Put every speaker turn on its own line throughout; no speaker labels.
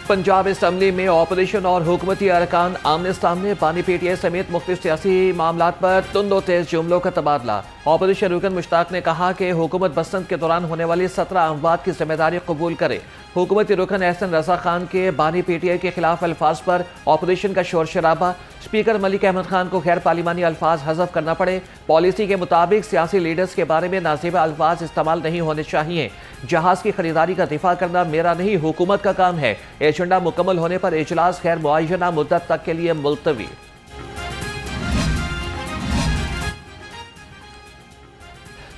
Punjab assembly में opposition और हुकूमती अरकान आमने सामने। बानी पीटीआई समेत मुख्तलिफ सियासी मामलात पर तुंद और तेज जुमलों का तबादला। ऑपोजिशन रुकन मुश्ताक ने कहा कि हुकूमत बसंत के दौरान होने वाली 17 अमवात की जिम्मेदारी कबूल करे। हुकूमती रुकन एहसन रजा खान के बानी पीटीआई के खिलाफ अल्फाज पर ऑपोजिशन का शोर शराबा। स्पीकर मलिक अहमद खान को गैर पार्लिमानी अल्फाज हज़फ करना पड़े। पॉलिसी के मुताबिक सियासी लीडर्स के बारे में नाज़ेबा अल्फाज इस्तेमाल नहीं होने चाहिए। जहाज की खरीदारी का दिफा करना मेरा नहीं हुकूमत का काम है। एजेंडा मुकम्मल होने पर इजलास गैर मुअय्यना मुद्दत तक के लिए मुलतवी।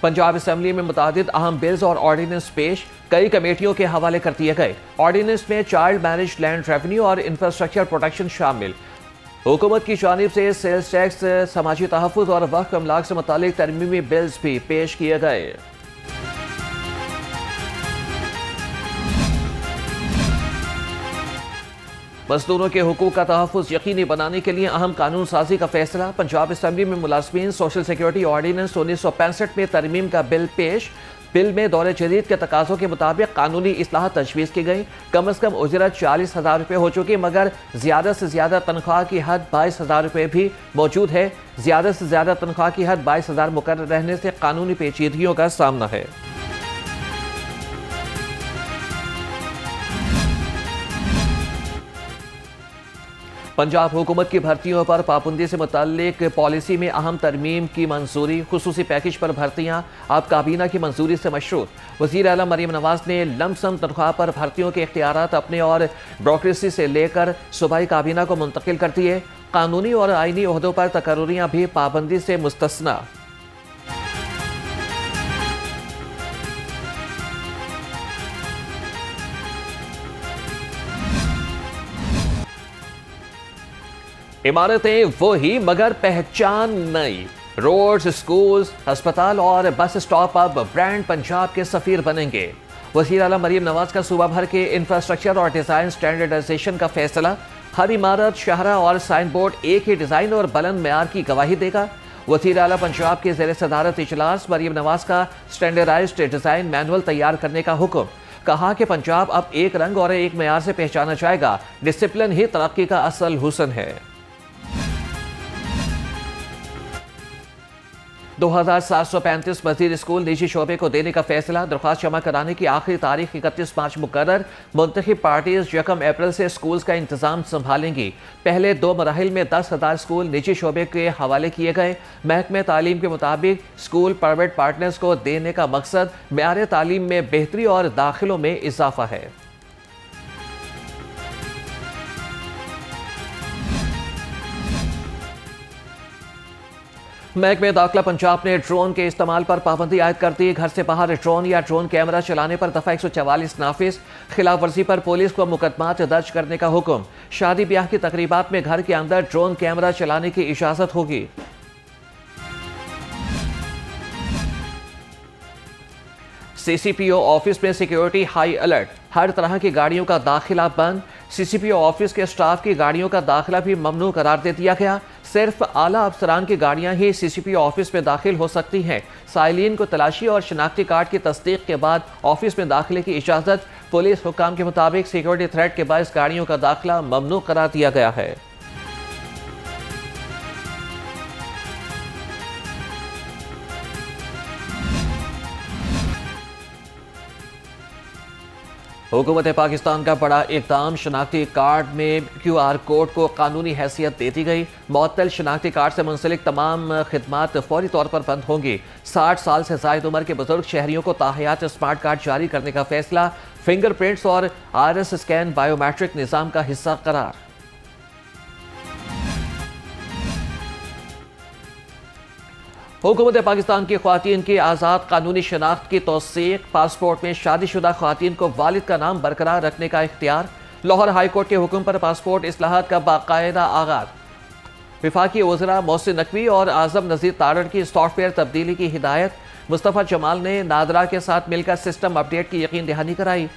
पंजाब असम्बली में मुतादिद अहम बिल्स और ऑर्डिनेंस पेश, कई कमेटियों के हवाले कर दिए गए। ऑर्डिनेंस में चाइल्ड मैरिज, लैंड रेवेन्यू और इंफ्रास्ट्रक्चर प्रोटेक्शन शामिल। हुकूमत की जानिब से सेल्स टैक्स, समाजी तहफ़्फ़ुज़ और वक्फ अमलाक से मुतालिक तरमीमी बिल्स भी पेश किए गए। मजदूरों के हुकूक का तहफ़्फ़ुज़ यकीनी बनाने के लिए अहम कानून साजी का फैसला। पंजाब असम्बली में मुलाज़मीन सोशल सिक्योरिटी ऑर्डिनेंस 1965 में तरमीम का बिल पेश। बिल में दौर जदीद के तकाज़ों के मुताबिक कानूनी इस्लाह तजवीज़ की गई। कम अज़ कम उजरत 40,000 रुपये हो चुकी, मगर ज़्यादा से ज़्यादा तनख्वाह की हद 22,000 रुपये भी मौजूद है। ज़्यादा से ज़्यादा तनख्वाह की हद 22,000 मुकर्रर रहने से कानूनी पेचीदगियों का सामना है। पंजाब हुकूमत की भर्तियों पर पाबंदी से मुताल्लिक पॉलिसी में अहम तरमीम की मंजूरी। खुसूसी पैकेज पर भर्तियां अब काबीना की मंजूरी से मशरूत। वज़ीर आला मरीम नवाज ने लमसम तनख्वाह पर भर्तियों के इख्तियारात अपने और ब्यूरोक्रेसी से लेकर सूबाई काबीना को मुंतकिल कर दिए। कानूनी और आइनी ओहदों पर तकर्रुरियां भी पाबंदी से मुस्तस्ना। इमारतें वो ही मगर पहचान नई। रोड्स, स्कूल्स, अस्पताल और बस स्टॉप अब ब्रांड पंजाब के सफीर बनेंगे। वज़ीर आला मरीम नवाज का सूबा भर के इंफ्रास्ट्रक्चर और डिज़ाइन स्टैंडर्डाइजेशन का फैसला। हर इमारत, शहरा और साइन बोर्ड एक ही डिज़ाइन और बुलंद मेयार की गवाही देगा। वज़ीर आला पंजाब के ज़ेर सदारत इजलास मरीम नवाज का स्टैंडर्डाइज्ड डिज़ाइन मैनुअल तैयार करने का हुक्म। कहा कि पंजाब अब एक रंग और एक मेयार से पहचाना जाएगा। डिसिप्लिन ही तरक्की का असल हुस्न है। 2735 मजीद स्कूल निजी शोबे को देने का फैसला। दरख्वास्त जमा कराने की आखिरी तारीख 31 मार्च मुकर्रर। मुंतखब पार्टीज 1 अप्रैल से स्कूल्स का इंतजाम संभालेंगी। पहले 2 मराहिल में 10,000 स्कूल निजी शोबे के हवाले किए गए। महकमे तालीम के मुताबिक स्कूल प्राइवेट पार्टनर्स को देने का मकसद मेयार तालीम में बेहतरी और दाखिलों में इजाफा है। महकमे दाखिला पंजाब ने ड्रोन के इस्तेमाल पर पाबंदी आयद कर दी। घर से बाहर ड्रोन या ड्रोन कैमरा चलाने पर दफा 144 नाफिज। खिलाफ वर्जी पर पुलिस को मुकदमात दर्ज करने का हुक्म। शादी ब्याह की तकरीबात में घर के अंदर ड्रोन कैमरा चलाने की इजाजत होगी। सीसीपीओ ऑफिस में सिक्योरिटी हाई अलर्ट। हर तरह की गाड़ियों का दाखिला बंद। सीसीपीओ ऑफिस के स्टाफ की गाड़ियों का दाखिला भी ममनू करार दे दिया गया। सिर्फ आला अफसरान की गाड़ियां ही सीसीपीओ ऑफिस में दाखिल हो सकती हैं। साइलिन को तलाशी और शनाख्ती कार्ड की तस्दीक के बाद ऑफिस में दाखिले की इजाजत। पुलिस हुक्काम के मुताबिक सिक्योरिटी थ्रेट के बायस गाड़ियों का दाखिला ममनू करार दिया गया है। हुकूमत पाकिस्तान का बड़ा इक़दाम। शनाख्ती कार्ड में QR कोड को कानूनी हैसियत दे दी गई। मुअत्तल शनाख्ती कार्ड से मुंसलिक तमाम खिदमात फौरी तौर पर बंद होंगी। 60 साल से ज़ायद उम्र के बुजुर्ग शहरियों को ताहयात स्मार्ट कार्ड जारी करने का फैसला। फिंगरप्रिंट्स और आईरिस स्कैन बायोमेट्रिक निज़ाम का हिस्सा करार। हुकूमत पाकिस्तान की ख्वातीन की आज़ाद कानूनी शनाख्त की तौसीक। पासपोर्ट में शादीशुदा ख्वातीन को वालिद का नाम बरकरार रखने का इख्तियार। लाहौर हाई कोर्ट के हुक्म पर पासपोर्ट इस्लाहात का बाकायदा आगाज। विफाकी वज़रा मोहसिन नकवी और आज़म नज़ीर तारड़ की सॉफ्टवेयर तब्दीली की हिदायत। मुस्तफ़ा जमाल ने नादरा के साथ मिलकर सिस्टम अपडेट की यकीन दहानी कराई।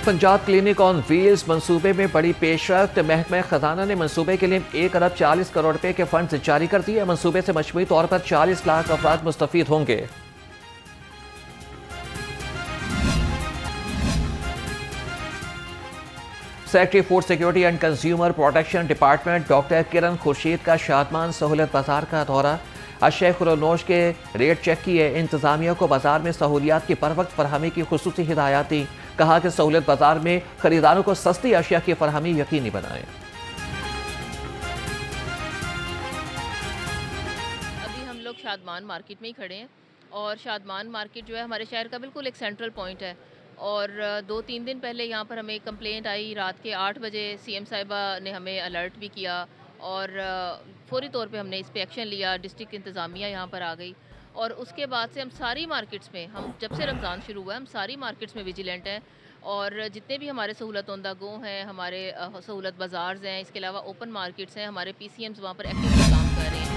पंजाब क्लिनिक ऑन व्हील्स मंसूबे में बड़ी पेशरफ्त। महकमा खजाना ने मंसूबे के लिए 1 अरब 40 करोड़ रुपए के फंड जारी कर दिए। मंसूबे से मजमूई तौर पर 40 लाख अफराद मुस्तफीद होंगे। Secretary food security and consumer protection department doctor Kiran Khurshid का शादमान सहूलत बाजार का दौरा। अशय खुरोनोश के रेट चेक किए। इंतजामिया को बाजार में सहूलियात की बर वक्त फरहमी की खुसूसी हिदायत दी। कहा कि सहूलत बाजार में खरीदारों को सस्ती अशिया की फरहमी यकीनी बनाएं।
अभी हम लोग शादमान मार्केट में ही खड़े हैं और शादमान मार्केट जो है हमारे शहर का बिल्कुल एक सेंट्रल पॉइंट है। और 2-3 दिन पहले यहाँ पर हमें कंप्लेंट आई। रात के 8 बजे सीएम साहिबा ने हमें अलर्ट भी किया और फौरी तौर पे हमने इस पे एक्शन लिया। डिस्ट्रिक्ट इंतज़ामिया यहाँ पर आ गई और उसके बाद से हम सारी मार्केट्स में, हम जब से रमज़ान शुरू हुआ है, हम सारी मार्केट्स में विजिलेंट हैं और जितने भी हमारे सहूलत ओंदा गो हैं, हमारे सहूलत बाज़ार्स हैं, इसके अलावा ओपन मार्केट्स हैं, हमारे PCMs वहाँ पर एक्टिवली काम कर रहे हैं।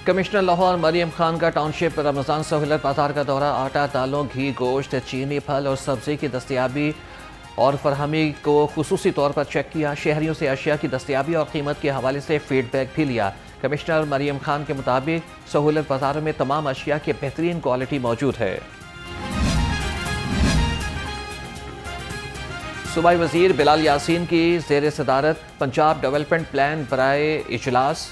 कमिश्नर लाहौर मरियम खान का टाउनशिप रमज़ान सहूलत बाजार का दौरा। आटा, दालों, घी, गोश्त, चीनी, फल और सब्जी की दस्तयाबी और फरहमी को खुसूसी तौर पर चेक किया। शहरियों से अशिया की दस्तयाबी और कीमत के हवाले से फीडबैक भी लिया। कमिश्नर मरियम खान के मुताबिक सहूलत बाजारों में तमाम अशिया की बेहतरीन क्वालिटी मौजूद है। सूबाई वज़ीर बिलाल यासीन की ज़ेर सदारत पंजाब डेवलपमेंट प्लान बराए इजलास।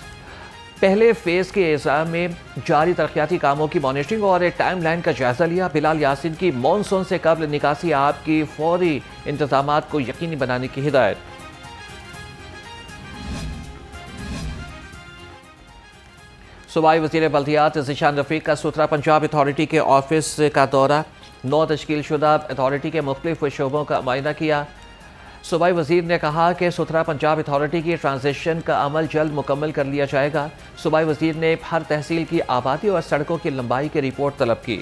पहले फेज़ के एग्ज़ाम में जारी तरक्याती कामों की मॉनिटरिंग और टाइम लाइन का जायजा लिया। बिलाल यासीन की मानसून से कबल निकासी आब की फौरी इंतजामात को यकीनी बनाने की हिदायत। सूबाई वज़ीर बल्दियात ज़ीशान रफ़ीक का सुथरा पंजाब अथॉरिटी के ऑफिस का दौरा। 9 तश्कील शुदा अथॉरिटी के मुख्तलिफ शोबों का मुआयना किया। सूबाई वज़ीर ने कहा कि सुथरा पंजाब अथॉरिटी की ट्रांजिशन का अमल जल्द मुकम्मल कर लिया जाएगा। सूबाई वज़ीर ने हर तहसील की आबादी और सड़कों की लंबाई की रिपोर्ट तलब की।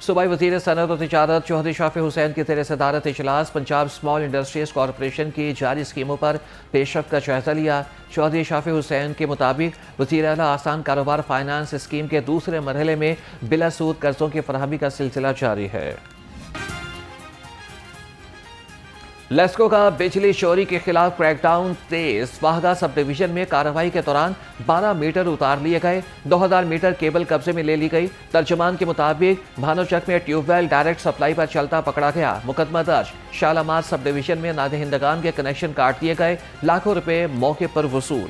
सूबाई वज़ीर सनअत और तिजारत चौधरी शाफी हुसैन की ज़ेर सदारत इजलास पंजाब स्मॉल इंडस्ट्रीज कॉरपोरेशन की जारी स्कीमों पर पेशरफ्त का जायजा लिया। चौधरी शाफी हुसैन के मुताबिक वज़ीर आला आसान कारोबार फाइनेंस स्कीम के दूसरे मरहले में बिला सूद कर्जों की फरहमी का सिलसिला जारी है। लेस्को का बिजली चोरी के खिलाफ क्रैकडाउन तेज। वाहगा सब डिवीजन में कार्रवाई के दौरान 12 मीटर उतार लिए गए। 2000 मीटर केबल कब्जे में ले ली गई। तर्जुमान के मुताबिक भानोचक में ट्यूबवेल डायरेक्ट सप्लाई पर चलता पकड़ा गया। मुकदमा दर्ज। शालामार सब डिवीजन में नादहिंदगान के कनेक्शन काट दिए गए। लाखों रुपए मौके पर वसूल।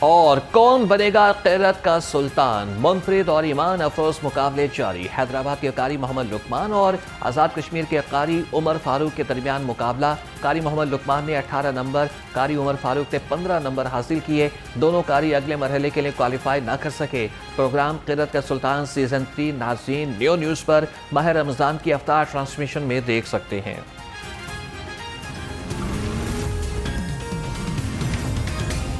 और कौन बनेगा क़िरत का सुल्तान? मुनफरिद और ईमान अफरोज मुकाबले जारी। हैदराबाद के कारी मोहम्मद लुकमान और आज़ाद कश्मीर के कारी उमर फारूक के दरमियान मुकाबला। कारी मोहम्मद लुकमान ने 18 नंबर, कारी उमर फारूक ने 15 नंबर हासिल किए। दोनों कारी अगले मरहले के लिए क्वालिफाई ना कर सके। प्रोग्राम क़िरत का सुल्तान सीज़न 3 नाज़रीन न्यू न्यूज़ पर माह रमज़ान की अफ्तार ट्रांसमिशन में देख सकते हैं।